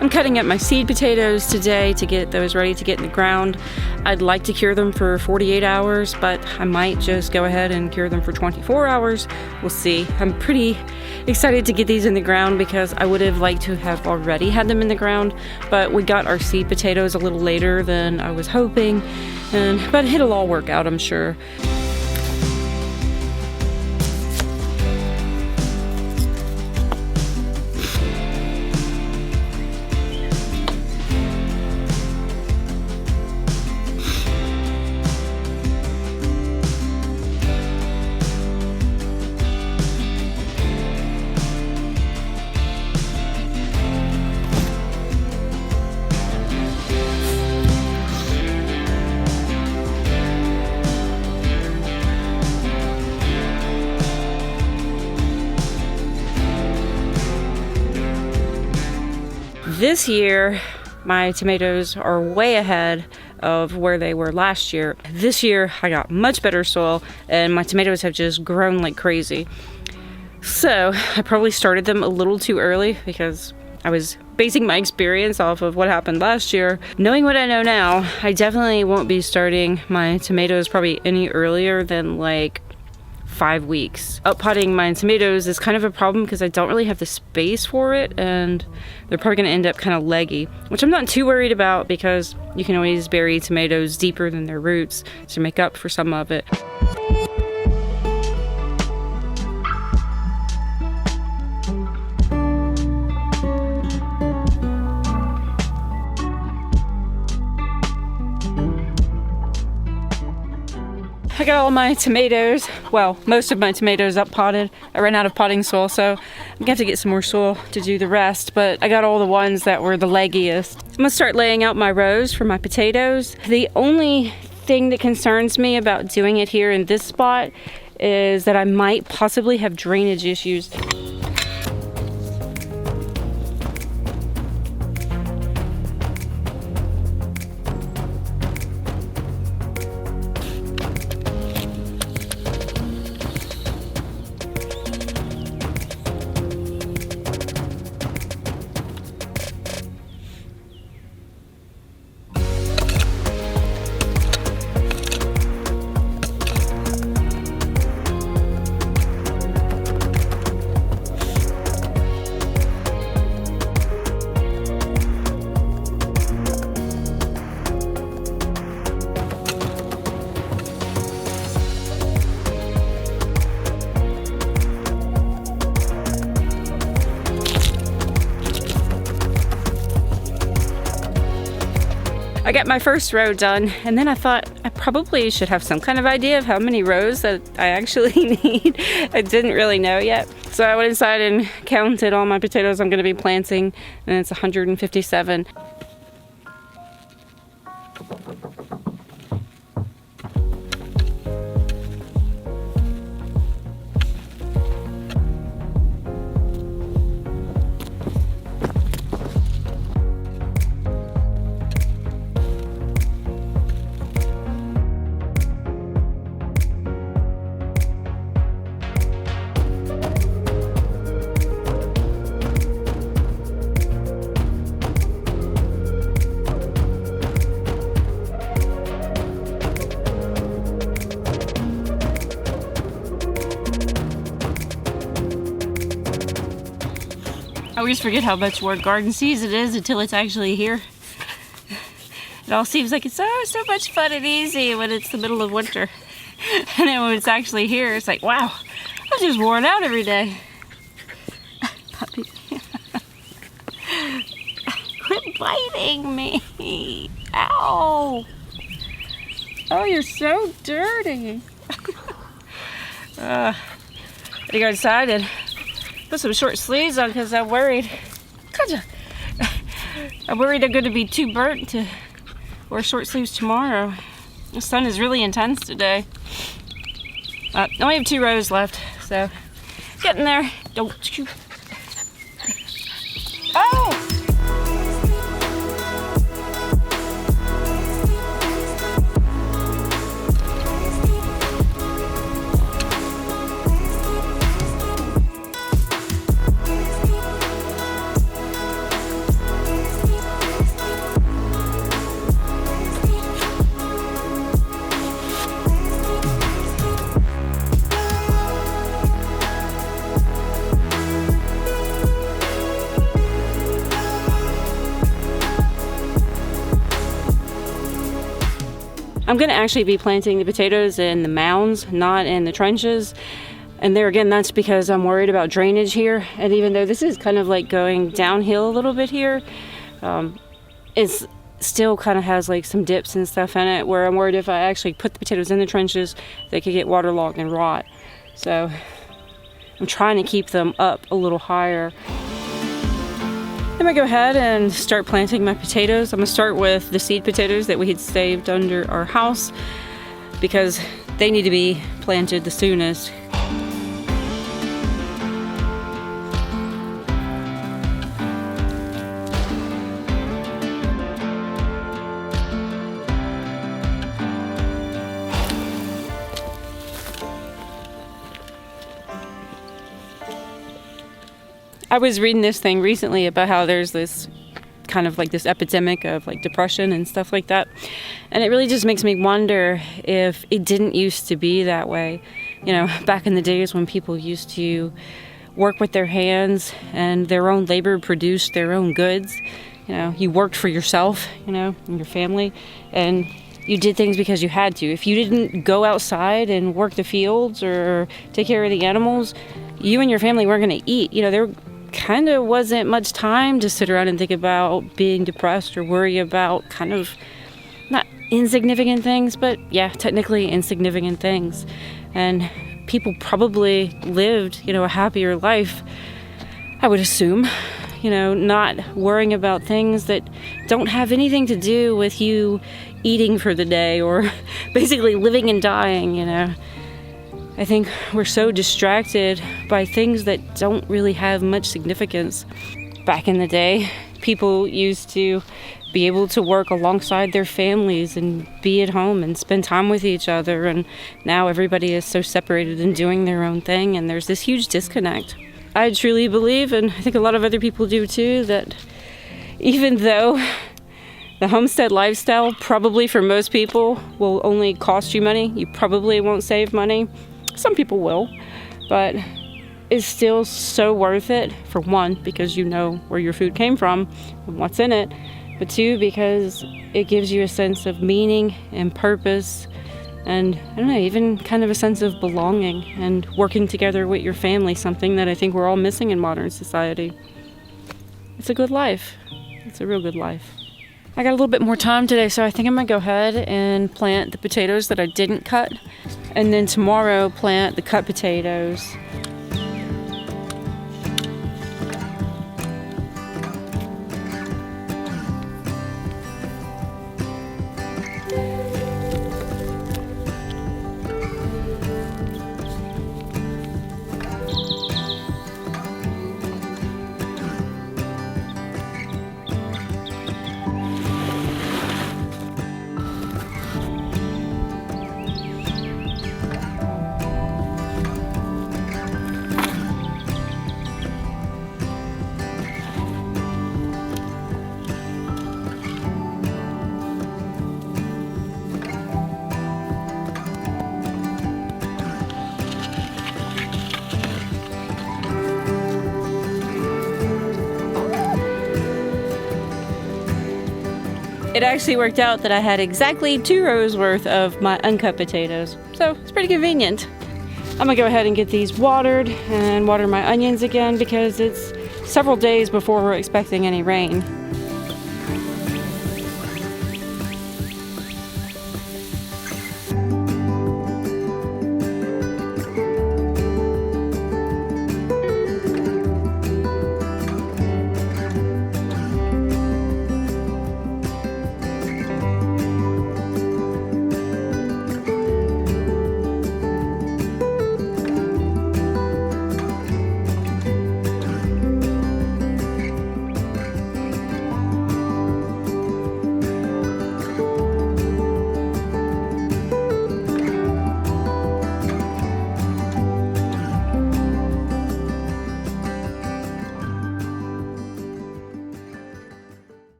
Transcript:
I'm cutting up my seed potatoes today to get those ready to get in the ground. I'd like to cure them for 48 hours, but I might just go ahead and cure them for 24 hours. We'll see. I'm pretty excited to get these in the ground because I would have liked to have already had them in the ground, but we got our seed potatoes a little later than I was hoping, but it'll all work out, I'm sure. This year, my tomatoes are way ahead of where they were last year. This year, I got much better soil and my tomatoes have just grown like crazy. So I probably started them a little too early because I was basing my experience off of what happened last year. Knowing what I know now, I definitely won't be starting my tomatoes probably any earlier than like 5 weeks. Uppotting my tomatoes is kind of a problem because I don't really have the space for it, and they're probably going to end up kind of leggy, which I'm not too worried about because you can always bury tomatoes deeper than their roots to make up for some of it. I got all my tomatoes, well, most of my tomatoes up potted. I ran out of potting soil, so I'm gonna have to get some more soil to do the rest, but I got all the ones that were the leggiest. I'm gonna start laying out my rows for my potatoes. The only thing that concerns me about doing it here in this spot is that I might possibly have drainage issues. I got my first row done, and then I thought I probably should have some kind of idea of how many rows that I actually need. I didn't really know yet. So I went inside and counted all my potatoes I'm going to be planting, and it's 157. I always forget how much more garden season is until it's actually here. It all seems like it's so much fun and easy when it's the middle of winter. And then when it's actually here, it's like, wow, I'm just worn out every day. Puppy. Quit biting me. Ow. Oh, you're so dirty. I gotta go inside and put some short sleeves on because I'm worried. I'm worried I'm going to be too burnt to wear short sleeves tomorrow. The sun is really intense today. I only have 2 rows left, so getting there. Don't shoot. Oh! I'm gonna actually be planting the potatoes in the mounds, not in the trenches. And there again, that's because I'm worried about drainage here. And even though this is kind of like going downhill a little bit here, it's still kind of has like some dips and stuff in it where I'm worried if I actually put the potatoes in the trenches, they could get waterlogged and rot. So I'm trying to keep them up a little higher. I'm gonna go ahead and start planting my potatoes. I'm gonna start with the seed potatoes that we had saved under our house because they need to be planted the soonest. I was reading this thing recently about how there's this kind of like this epidemic of like depression and stuff like that. And it really just makes me wonder if it didn't used to be that way. You know, back in the days when people used to work with their hands and their own labor produced their own goods. You know, you worked for yourself, you know, and your family, and you did things because you had to. If you didn't go outside and work the fields or take care of the animals, you and your family weren't going to eat. You know, there kind of wasn't much time to sit around and think about being depressed or worry about kind of not insignificant things, but yeah, technically insignificant things. And people probably lived, you know, a happier life, I would assume, you know, not worrying about things that don't have anything to do with you eating for the day or basically living and dying, you know. I think we're so distracted by things that don't really have much significance. Back in the day, people used to be able to work alongside their families and be at home and spend time with each other, and now everybody is so separated and doing their own thing, and there's this huge disconnect. I truly believe, and I think a lot of other people do too, that even though the homestead lifestyle probably for most people will only cost you money, you probably won't save money. Some people will, but it's still so worth it. For one, because you know where your food came from and what's in it, but two, because it gives you a sense of meaning and purpose and, I don't know, even kind of a sense of belonging and working together with your family, something that I think we're all missing in modern society. It's a good life. It's a real good life. I got a little bit more time today, so I think I'm gonna go ahead and plant the potatoes that I didn't cut, and then tomorrow plant the cut potatoes. It actually worked out that I had exactly 2 rows worth of my uncut potatoes, so it's pretty convenient. I'm gonna go ahead and get these watered and water my onions again because it's several days before we're expecting any rain.